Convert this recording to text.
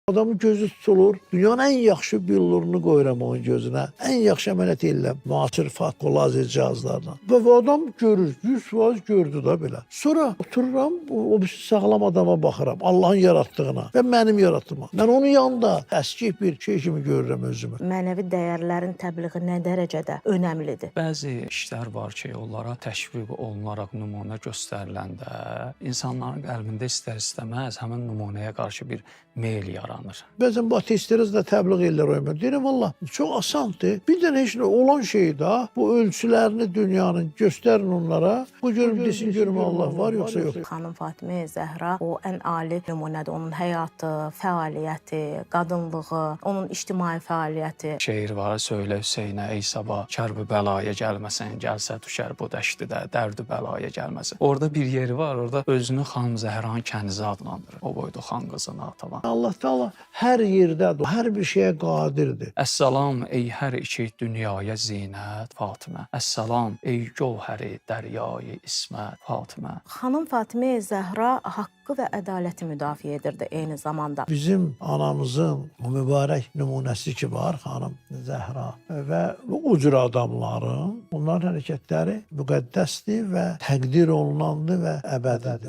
Adamın gözü tutulur. Dünyanın en yaxşı billurunu qoyuram onun gözünə. En yaxşı əməliyyat edirəm. Müasir fatko lazer cihazlarla. Və bu adam görür. 100% gördü da belə. Sonra otururam, o birisi sağlam adama baxıram. Allahın yaratdığına və mənim yaratıma. Mən onun yanında əskik bir şey kimi görürəm özümü. Mənəvi dəyərlərin təbliği nə dərəcədə önəmlidir? Bəzi işlər var ki, onlara təşviq olunaraq nümunə göstəriləndə insanların qəlbində istər-istəməz həmin nümunəyə qarşı bir meyl yaranır. Bəzən bu ateistlərə də təbliğ edirlər o əməl. Deyirəm valla çox asandır. Bir dənə heç nə olan şey də bu ölçülərini dünyanın göstərin onlara. Bu görüm desin görüm Allah var yoxsa yox. Xanım Fatimə Zəhra o ən ali nümunədir. Onun həyatı, fəaliyyəti, qadınlığı, onun ictimai fəaliyyəti. Şeir var, söylə Hüseynə, ey sabah, kərbi bəlaya gəlməsən, gəlsə düşər bu dəştidə, dərdi bəlaya gəlməsin. Orada bir yeri var, orada özünü Xanım Zəhranın kənizi adlandırır. O boyda xan qızına atavan. Allah Taala hər yerdədir, hər bir şeyə qadirdir. Əssalam ey hər iki dünyaya zinət Fatimə. Əssalam ey gövhəri dəryayı İsmət Fatimə. Xanım Fatimə Zəhra haqqı və ədaləti müdafiə edirdi eyni zamanda. Bizim anamızın o mübarək nümunəsi ki var, Xanım Zəhra və o cür adamların, onların hərəkətləri müqəddəsdir və təqdir olunandır və əbədidir.